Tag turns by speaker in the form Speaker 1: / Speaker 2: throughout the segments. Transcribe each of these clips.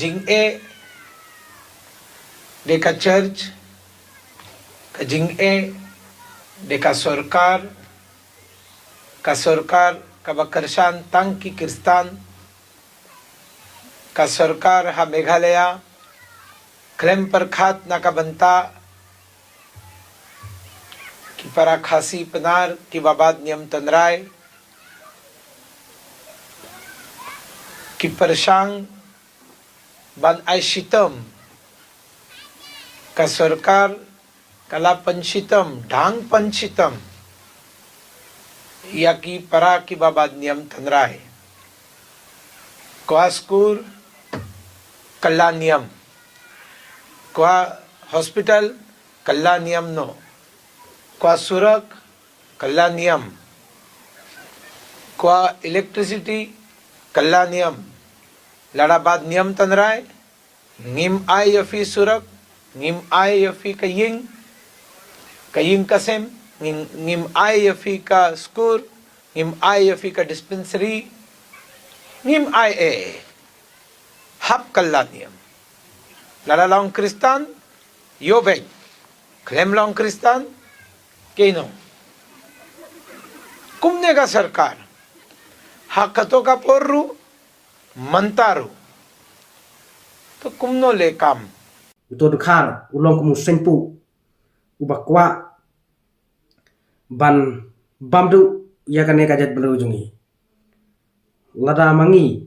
Speaker 1: kajing e deka church, kajing e deka sorkar, ka sorkar kabakarsan tangki Kristan, ka sorkar ha Meghalaya, klem perkhat nakabanta, ki para khasi penar, ki babad niyam tanray, ki persyang ban ay shitam, ka sorkar kala panshitam, ढांग panshitam, या की परा की बाबा नियम तनराय, क्वा स्कूल कल्ला नियम, क्वा हॉस्पिटल कल्ला नियम नो, क्वा सुरक कल्ला नियम, क्वा इलेक्ट्रिसिटी कल्ला नियम, लड़ा बाद नियम तनराय, निम आय यफी सुरक, निम आय यफी कयिंग कसम, निम आय यफी का स्कूल, निम आय यफी का डिस्पेंसरी, निम आय ए हप कल्ला नियम, लड़ा लॉन्ग क्रिस्तान यो बेग, क्लेम लॉन्ग क्रिस्तान केनो, कुमने का सरकार, हाकतों का पोर्रू, मंतारू, तो कुमनो ले काम
Speaker 2: Ito dukhar ulong kumu senpu ubakwa ban bamdu ya kane kajat berujungi lada mangi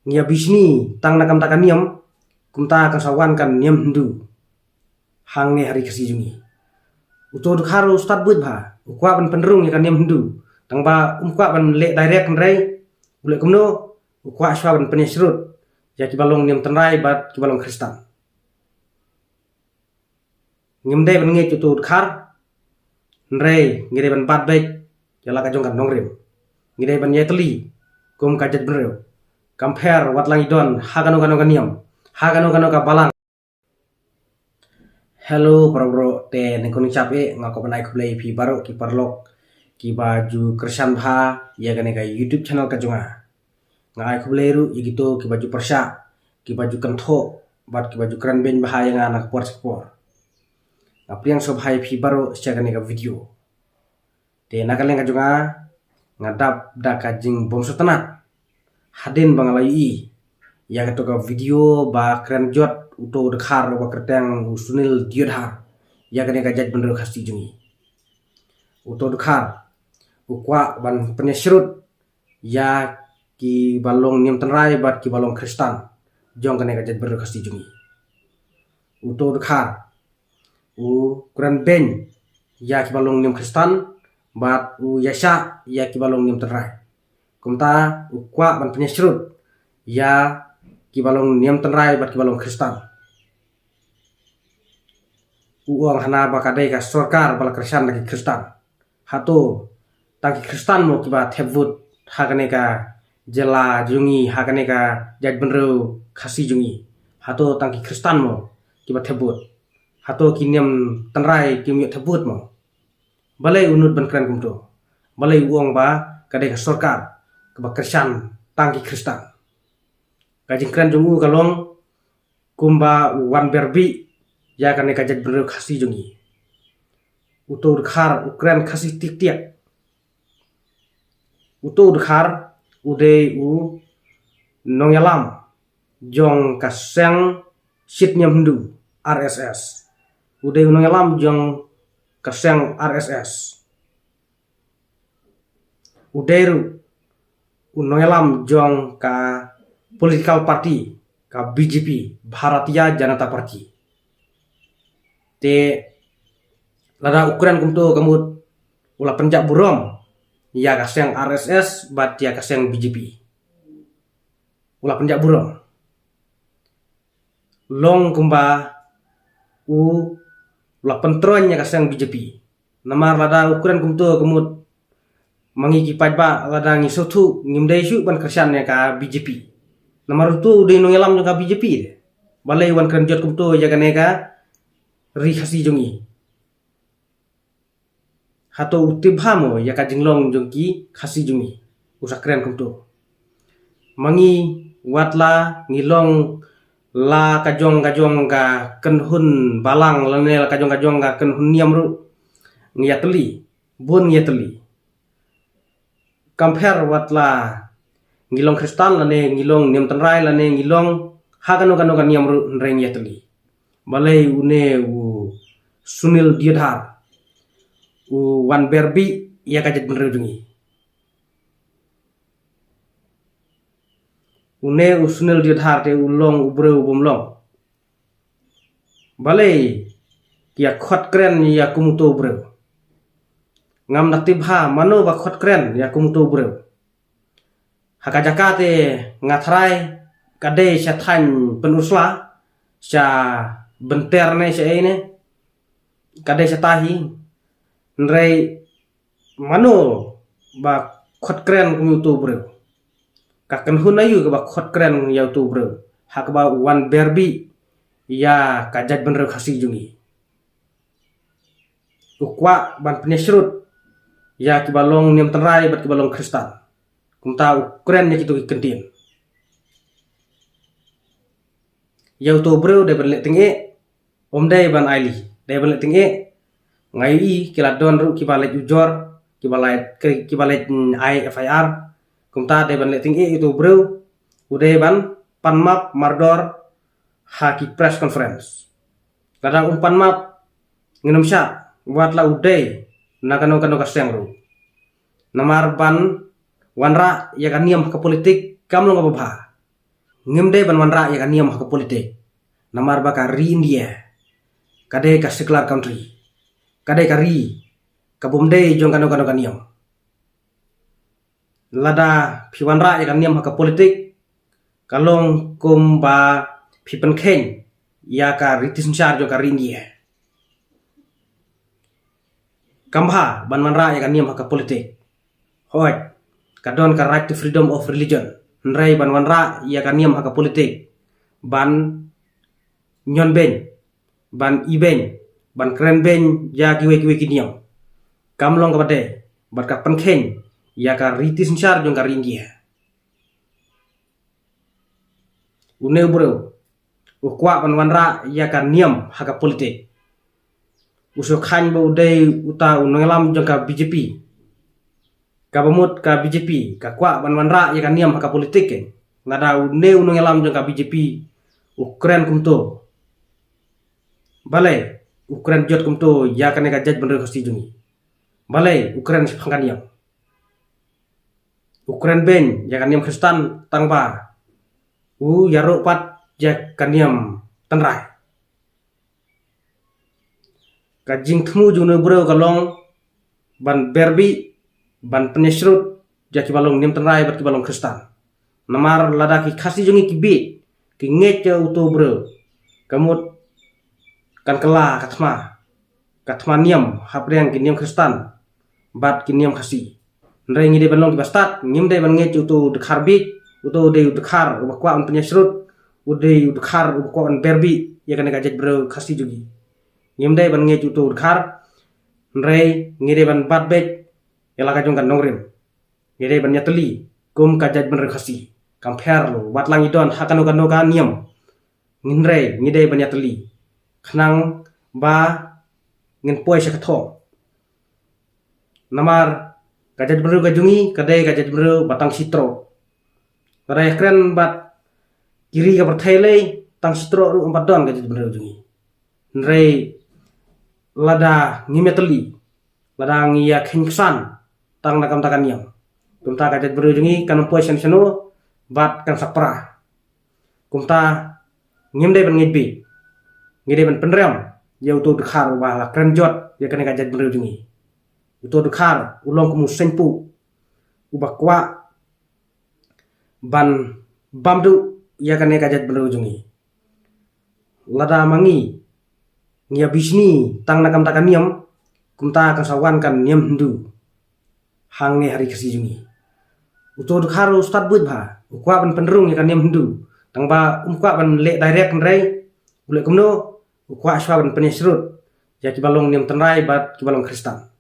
Speaker 2: ngia bisni tang nakam takan niam kumta akan sawan kan niam hindu hang ne hari kasi jungi uto dukhar ustad buat ba ukwa ban penderung ya kan niam hindu tang ba ukwa ban le direct kan rai ule kumno ukwa aswa ban penyesrut ya kibalong niam tenrai bat kibalong Kristen ngimde ban nge cutu khar nrei ngire ban bat baik jala ka jong kan nongrim ngire ban yetli kum kajat breu compare wat lang idon hagano kano kaniam hagano kano ka balang hello bro te ne kuni chape ngako banai khublei phi baro ki parlok ki baju kersan bha ya gane ka YouTube channel ka jonga ngai khublei ru igito ki baju persya ki baju kantho bat ki baju kran ben bha yang anak por spor Apriang sob hai phi baro siaga nega video. Te nakaleng ka juga ngadap da kajing bom sotanat. Hadin bangalai i. Ya ka toka video ba kren jot uto dekhar ba kerteng usunil diodhar. Ya ka nega jaj bener khasti jungi. Uto dekhar ukwa ban penyesrut ya ki balong niam tenrai bat ki balong Kristen. Jong ka nega jaj bener khasti jungi. Uto dekhar Quran ben ya kibalong nim Kristen bat yasha ya kibalong nim tenrai kumta ukwa ban penyesrut ya kibalong nim tenrai bat kibalong Kristen uang hana bakadai ka sorkar bala Kristen lagi Kristen hato tangki Kristen mo kiba thebut hagane ka jela jungi hagane ka jaj benro khasi jungi hato tangki Kristen mo kiba thebut hato kiniam tenrai kim yot thebut mo balai unut ban kran kumto balai uang ba kadai ka sorkar ka Kristen tangki Kristen kajing kran jungu kalong kumba wan berbi ya kan ka jaj bener khasi jungi utur khar ukran khasi tik tiak utur khar ude u nongyalam jong kaseng sitnyam hindu RSS udah nongelam jong kaseng RSS uderu nongelam jong ka political party ka BJP Bharatiya Janata Party te lada ukuran kumto kamut ula penjak burom ya kaseng RSS bat ya kaseng BJP ula penjak burom long kumba ula pentronya kaseng BJP namar lada ukuran kumto kemut mangi kipat ba lada ngisotu ngimdai syu ban kersannya ka BJP namar tu di nongelam juga BJP balai wan kranjot kumto ya kaneka ri khasi jongi hato utibhamo ya ka jinglong jongki khasi jongi usak kren kumto mangi watla ngilong la kajong ga kenhun balang lane la kajong ga kenhun niam ru ngiyateli bun ngiyateli compare wat la ngilong Kristan lane ngilong niam tanrai lane ngilong hagano gano ga niam ru nre ngiyateli balai une u Sunil Diodhar u wan berbi ya kajat menrujungi une u Sunil Diodhar te ulong ubreu bomlong balai ya khot kren ya kumuto ubreu ngam natibha mano ba khot kren ya kumuto ubreu hakajaka te ngathrai kade sya than penusla sya benterne sya ine kade sya tahi nrei mano ba khot kren kumuto ubreu kaken hunayu ba khot kren ya tu bro hak ba wan berbi ya kajat bener khasi jungi ukwa ban penyesrut ya kibalong niam terai bat kibalong Kristan kumta ukren ya kitu kentin ya tu bro de berlet tinge omdai ban aili de berlet tinge ngai kiladon ru kibalet ujor kibalet IFIR kumta deban leting itu bro udah ban panmap mardor haki press conference kadang umpan map nginum sya buatlah udah nakano kasyang ru namar ban wanra ya kan niam ke politik kamu nggak apa ngimde ban wanra ya kan niam ke politik namar bakar ri India kade ka secular country kade kari kabumde jong kano niam lada piwanra ya kan niam haka politik kalong kumba pipen ken ya ka ritis nsyar jo ka rindia kambha ban manra ya kan niam haka politik hoj kadon ka right to freedom of religion nrai ban manra ya kan niam haka politik ban nyon ben ban iben ban kren ben ya kiwe kiniam kamlong kabade bat ka penken ya ka ritis nsyar jong ka rindia une bro ukwa ban wanra ya ka niam haka politik usuk khan bo dei uta ungelam jong ka BJP ka bamut ka BJP ka kwa ban wanra ya ka niam haka politik ke ngada une ungelam jong ka BJP ukren kumto balai ukren jot kumto ya ka ne ka jaj bener khasti jungi balai ukren sipangkan niam Ukren ben ya kaniam Kristan tangba yaruk pat ya kaniam tanrai kajing temu junu bro kalong ban berbi ban penyesrut ya kibalong niam tanrai bat kibalong Kristan namar lada ki khasi jungi kibi ki ngece uto bro kamut kan kela katma niam hapriang ki niam Kristan bat ki niam khasi nrai ngide banlong bastat ngimde ban ngecu tu dekharbik uto de dekhar ubakwa un penyesrut ude dekhar ubakwa un berbi ya kan gajat bro khasi jugi ngimde ban ngecu tu dekhar nrai ngide ban batbet yala kajong kan nongrim ngide ban nyateli kum kajat bener khasi compare lo wat langi don hakano kan niam nginre ngide ban nyateli khnang ba ngin poi sakatho namar kajat beru kajungi kadai kajat beru batang sitro kadai keren bat kiri ka perthailei tang sitro ru 4 don kajat beru jungi nrei lada ngimeteli lada ngia khenksan tang nakam takan yang kumta kajat beru jungi kan poi seno bat kan sapra kumta ngimde ban ngebi ngide ban penrem ya utu dekhar wala keren jot ya kan kajat beru jungi uto dekhar ulong kumu senpu ubakwa ban bamdu ya kan kajat bener ujungi lada mangi ngia bisni tang nakam takan niam kumta kan sawan kan niam hindu hangne hari kasi jungi uto dekhar ustad buit ba ukwa ban penderung ya kan niam hindu tang ba ukwa ban le direct nrai ule kumno ukwa aswa ban penyesrut ya kibalong niam tenrai bat kibalong Kristan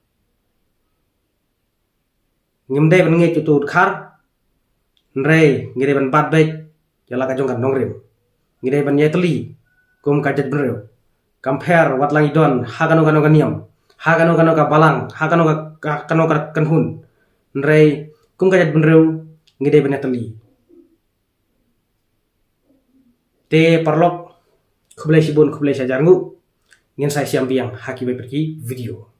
Speaker 2: ngimde ban nge tutu khar nrei ngire ban bat baik yala kajong kan nongrim ngidai ban yetli kum kajat bro compare wat lang idon hagano gano ganiam hagano gano ka balang hagano ka kano ka kanhun nrei kum kajat bro ngidai ban yetli te parlok kublai sibun kublai sajarngu ngin sai siam biang haki bai pergi video